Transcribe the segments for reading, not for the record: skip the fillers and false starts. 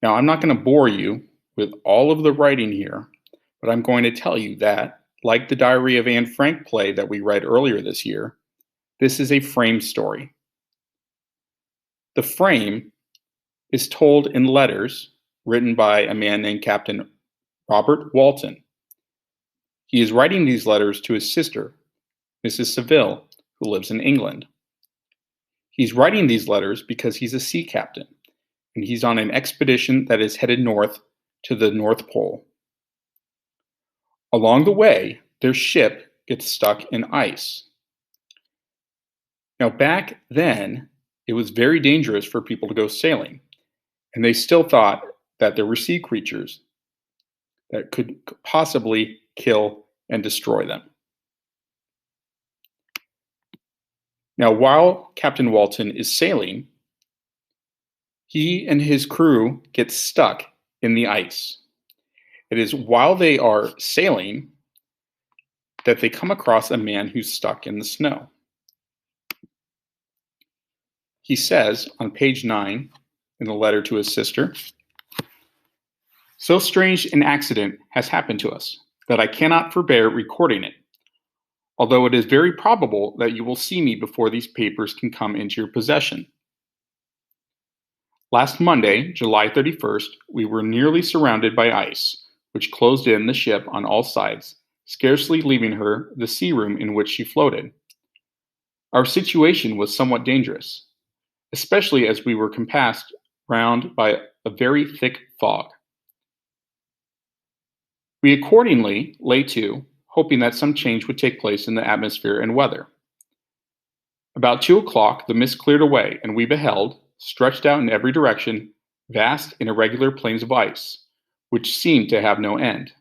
Now, I'm not going to bore you with all of the writing here, but I'm going to tell you that, like the Diary of Anne Frank play that we read earlier this year, this is a frame story. The frame is told in letters written by a man named Captain Robert Walton. He is writing these letters to his sister, Mrs. Saville, who lives in England. He's writing these letters because he's a sea captain, and he's on an expedition that is headed north to the North Pole. Along the way, their ship gets stuck in ice. Now, back then, it was very dangerous for people to go sailing, and they still thought that there were sea creatures that could possibly kill and destroy them. Now, while Captain Walton is sailing, he and his crew get stuck in the ice. It is while they are sailing that they come across a man who's stuck in the snow. He says on page 9 in the letter to his sister, "So strange an accident has happened to us that I cannot forbear recording it, although it is very probable that you will see me before these papers can come into your possession. Last Monday, July 31st, we were nearly surrounded by ice, which closed in the ship on all sides, scarcely leaving her the sea room in which she floated. Our situation was somewhat dangerous, especially as we were compassed round by a very thick fog. We accordingly lay to, hoping that some change would take place in the atmosphere and weather. About 2 o'clock, the mist cleared away, and we beheld, stretched out in every direction, vast and irregular plains of ice, which seemed to have no end.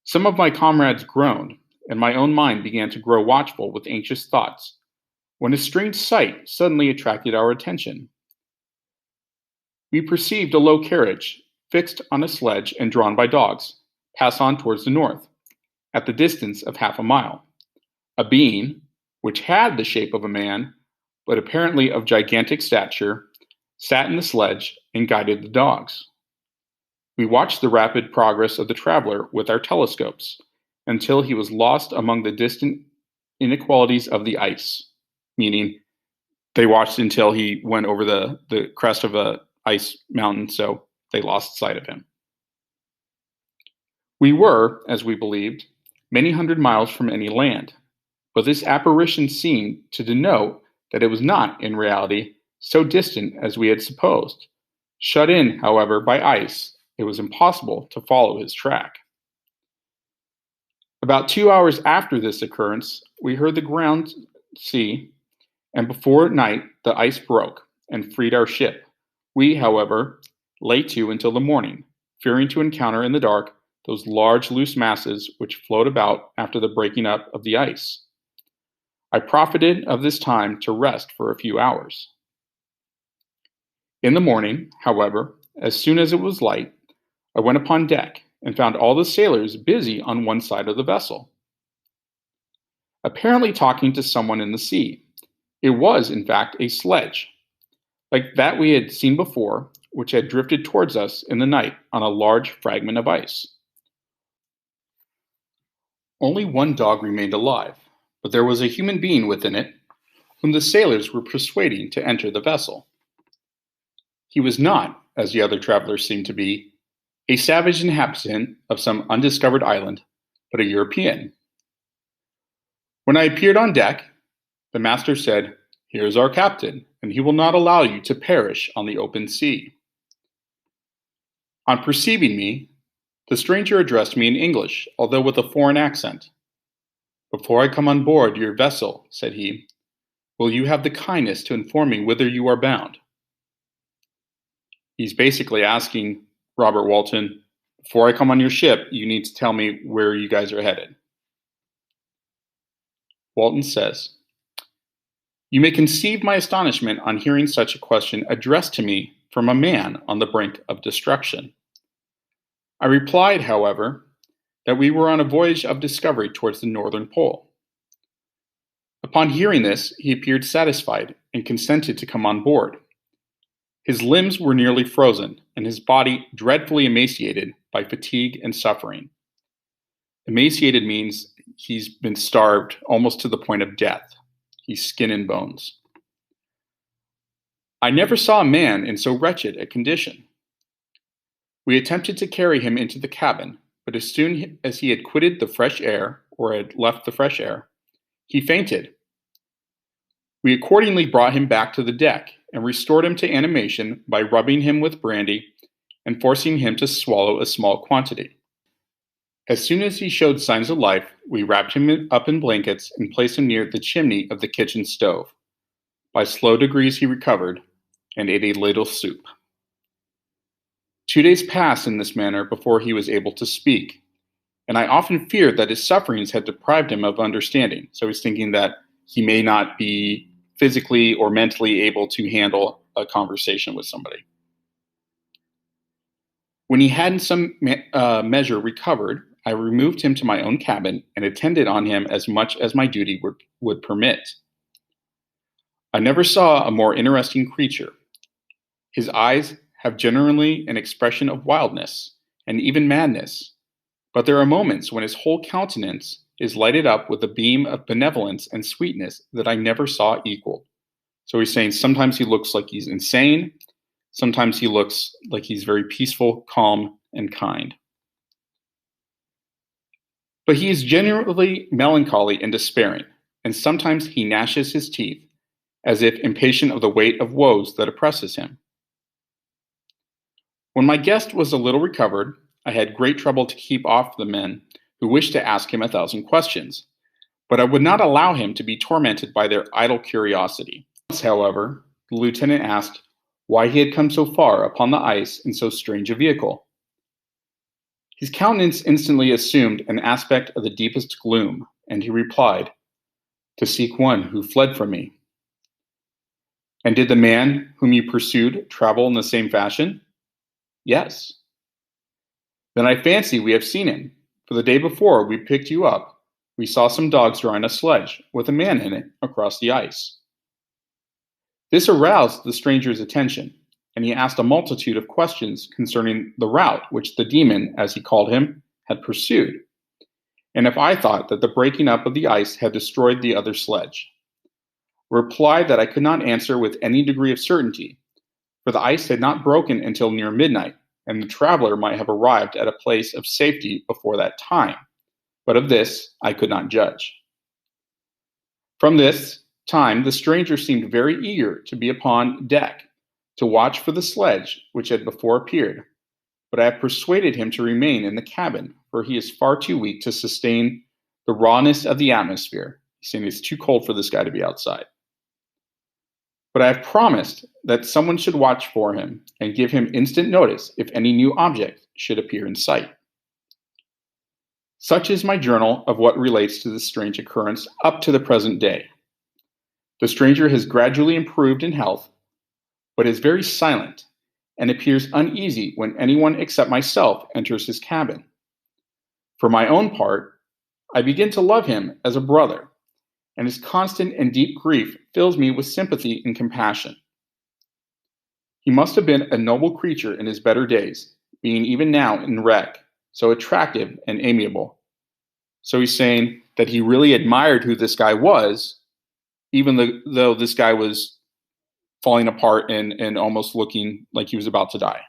Some of my comrades groaned, and my own mind began to grow watchful with anxious thoughts, when a strange sight suddenly attracted our attention. We perceived a low carriage, fixed on a sledge and drawn by dogs, pass on towards the north, at the distance of half a mile. A being, which had the shape of a man, but apparently of gigantic stature, sat in the sledge and guided the dogs. We watched the rapid progress of the traveler with our telescopes until he was lost among the distant inequalities of the ice, meaning they watched until he went over the crest of a ice mountain, so they lost sight of him. We were, as we believed, many hundred miles from any land, but this apparition seemed to denote that it was not, in reality, so distant as we had supposed. Shut in, however, by ice, it was impossible to follow his track. About 2 hours after this occurrence, we heard the ground sea, and before night the ice broke and freed our ship. We, however, lay to until the morning, fearing to encounter in the dark those large loose masses which float about after the breaking up of the ice. I profited of this time to rest for a few hours. In the morning, however, as soon as it was light, I went upon deck and found all the sailors busy on one side of the vessel, apparently talking to someone in the sea. It was, in fact, a sledge, like that we had seen before, which had drifted towards us in the night on a large fragment of ice. Only one dog remained alive, but there was a human being within it, whom the sailors were persuading to enter the vessel. He was not, as the other travelers seemed to be, a savage inhabitant of some undiscovered island, but a European. When I appeared on deck, the master said, "Here is our captain, and he will not allow you to perish on the open sea." On perceiving me, the stranger addressed me in English, although with a foreign accent. "Before I come on board your vessel," said he, "will you have the kindness to inform me whither you are bound?" He's basically asking Robert Walton, before I come on your ship, you need to tell me where you guys are headed. Walton says, "You may conceive my astonishment on hearing such a question addressed to me from a man on the brink of destruction. I replied, however, that we were on a voyage of discovery towards the northern pole. Upon hearing this, he appeared satisfied and consented to come on board. His limbs were nearly frozen, and his body dreadfully emaciated by fatigue and suffering. Emaciated means he's been starved almost to the point of death. He's skin and bones. I never saw a man in so wretched a condition. We attempted to carry him into the cabin, but as soon as he had quitted the fresh air, or had left the fresh air, he fainted. We accordingly brought him back to the deck and restored him to animation by rubbing him with brandy and forcing him to swallow a small quantity. As soon as he showed signs of life, we wrapped him up in blankets and placed him near the chimney of the kitchen stove. By slow degrees he recovered and ate a little soup. 2 days passed in this manner before he was able to speak, and I often feared that his sufferings had deprived him of understanding. So he's thinking that he may not be physically or mentally able to handle a conversation with somebody. When he had in some measure recovered, I removed him to my own cabin and attended on him as much as my duty would permit. I never saw a more interesting creature. His eyes have generally an expression of wildness and even madness, but there are moments when his whole countenance is lighted up with a beam of benevolence and sweetness that I never saw equaled. So he's saying sometimes he looks like he's insane, sometimes he looks like he's very peaceful, calm, and kind. But he is generally melancholy and despairing, and sometimes he gnashes his teeth, as if impatient of the weight of woes that oppresses him. When my guest was a little recovered, I had great trouble to keep off the men who wished to ask him 1,000 questions, but I would not allow him to be tormented by their idle curiosity. Once, however, the lieutenant asked why he had come so far upon the ice in so strange a vehicle. His countenance instantly assumed an aspect of the deepest gloom, and he replied, "To seek one who fled from me." "And did the man whom you pursued travel in the same fashion?" "Yes." "Then I fancy we have seen him, for the day before we picked you up, we saw some dogs drawing a sledge with a man in it across the ice." This aroused the stranger's attention, and he asked a multitude of questions concerning the route which the demon, as he called him, had pursued, and if I thought that the breaking up of the ice had destroyed the other sledge. I replied that I could not answer with any degree of certainty, for the ice had not broken until near midnight, and the traveler might have arrived at a place of safety before that time, but of this I could not judge. From this time the stranger seemed very eager to be upon deck, to watch for the sledge which had before appeared, but I have persuaded him to remain in the cabin, for he is far too weak to sustain the rawness of the atmosphere. He's saying it's too cold for this guy to be outside. But I have promised that someone should watch for him and give him instant notice if any new object should appear in sight. Such is my journal of what relates to this strange occurrence up to the present day. The stranger has gradually improved in health, but is very silent and appears uneasy when anyone except myself enters his cabin. For my own part, I begin to love him as a brother, and his constant and deep grief fills me with sympathy and compassion. He must have been a noble creature in his better days, being even now in wreck, so attractive and amiable. So he's saying that he really admired who this guy was, even though this guy was falling apart and almost looking like he was about to die.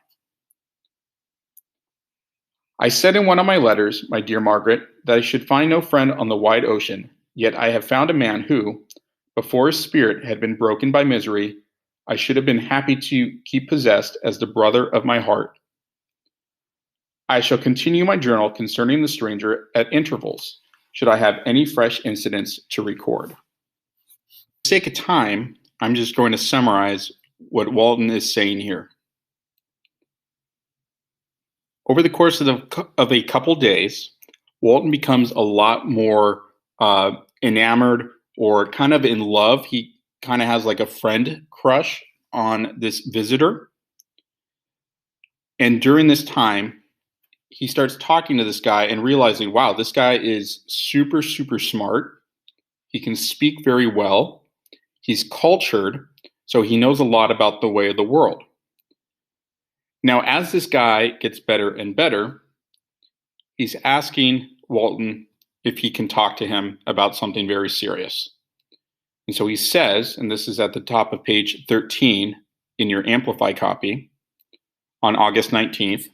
I said in one of my letters, my dear Margaret, that I should find no friend on the wide ocean, yet I have found a man who, before his spirit had been broken by misery, I should have been happy to keep possessed as the brother of my heart. I shall continue my journal concerning the stranger at intervals, should I have any fresh incidents to record. For the sake of time, I'm just going to summarize what Walton is saying here. Over the course of a couple days, Walton becomes a lot more enamored or kind of in love. He kind of has like a friend crush on this visitor. And during this time, he starts talking to this guy and realizing, wow, this guy is super, super smart. He can speak very well. He's cultured, so he knows a lot about the way of the world. Now, as this guy gets better and better, he's asking Walton if he can talk to him about something very serious. And so he says, and this is at the top of page 13 in your Amplify copy, on August 19th,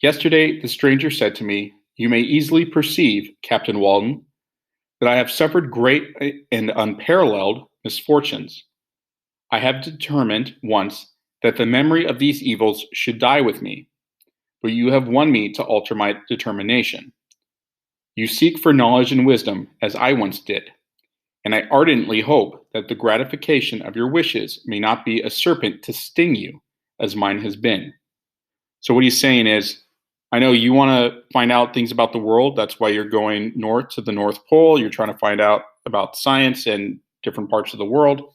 "Yesterday the stranger said to me, 'You may easily perceive, Captain Walton, that I have suffered great and unparalleled misfortunes. I have determined once that the memory of these evils should die with me, but you have won me to alter my determination. You seek for knowledge and wisdom, as I once did, and I ardently hope that the gratification of your wishes may not be a serpent to sting you, as mine has been.'" So what he's saying is, I know you want to find out things about the world. That's why you're going north to the North Pole. You're trying to find out about science and different parts of the world.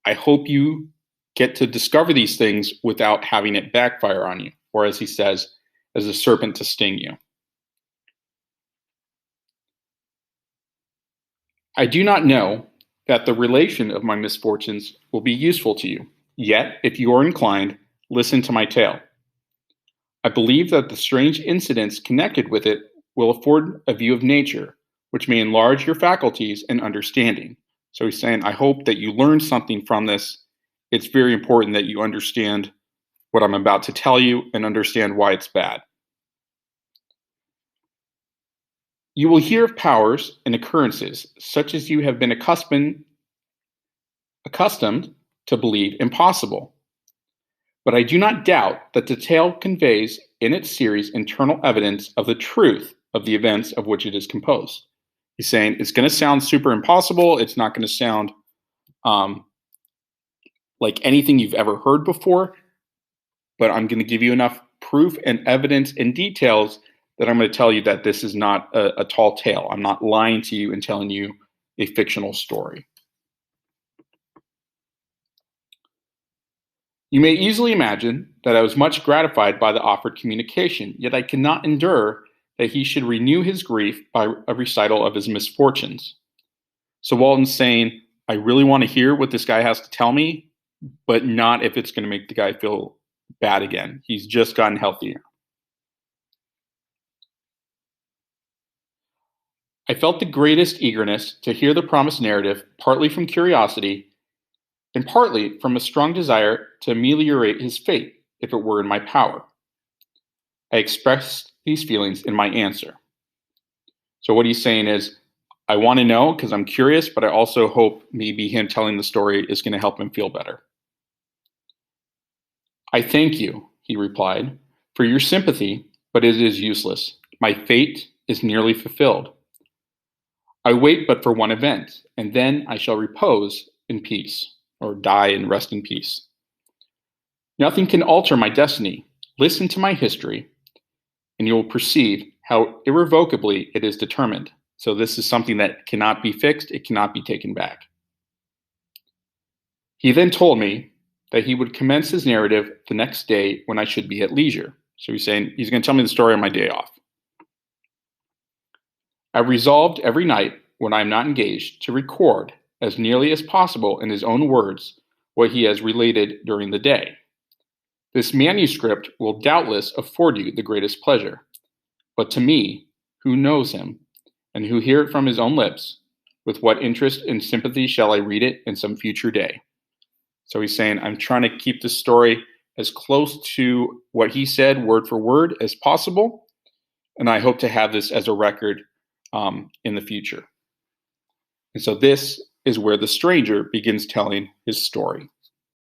I hope you get to discover these things without having it backfire on you, or as he says, as a serpent to sting you. "I do not know that the relation of my misfortunes will be useful to you. Yet, if you are inclined, listen to my tale. I believe that the strange incidents connected with it will afford a view of nature, which may enlarge your faculties and understanding." So he's saying, I hope that you learn something from this. It's very important that you understand what I'm about to tell you and understand why it's bad. "You will hear of powers and occurrences such as you have been accustomed to believe impossible. But I do not doubt that the tale conveys in its series internal evidence of the truth of the events of which it is composed." He's saying it's going to sound super impossible. It's not going to sound like anything you've ever heard before, but I'm going to give you enough proof and evidence and details that I'm going to tell you that this is not a tall tale. I'm not lying to you and telling you a fictional story. "You may easily imagine that I was much gratified by the offered communication, yet I cannot endure that he should renew his grief by a recital of his misfortunes." So Walton's saying, I really want to hear what this guy has to tell me, but not if it's going to make the guy feel bad again. He's just gotten healthier. "I felt the greatest eagerness to hear the promised narrative, partly from curiosity, and partly from a strong desire to ameliorate his fate, if it were in my power. I expressed these feelings in my answer." So what he's saying is, I want to know because I'm curious, but I also hope maybe him telling the story is going to help him feel better. "I thank you," he replied, "for your sympathy, but it is useless. My fate is nearly fulfilled. I wait but for one event, and then I shall repose in peace, or die and rest in peace. Nothing can alter my destiny. Listen to my history, and you will perceive how irrevocably it is determined." So this is something that cannot be fixed. It cannot be taken back. He then told me that he would commence his narrative the next day when I should be at leisure. So he's saying he's going to tell me the story on my day off. "I resolved every night when I am not engaged to record as nearly as possible in his own words what he has related during the day. This manuscript will doubtless afford you the greatest pleasure, but to me, who knows him, and who hear it from his own lips, with what interest and sympathy shall I read it in some future day?" So he's saying, I'm trying to keep this story as close to what he said, word for word, as possible, and I hope to have this as a record in the future. And so this is where the stranger begins telling his story.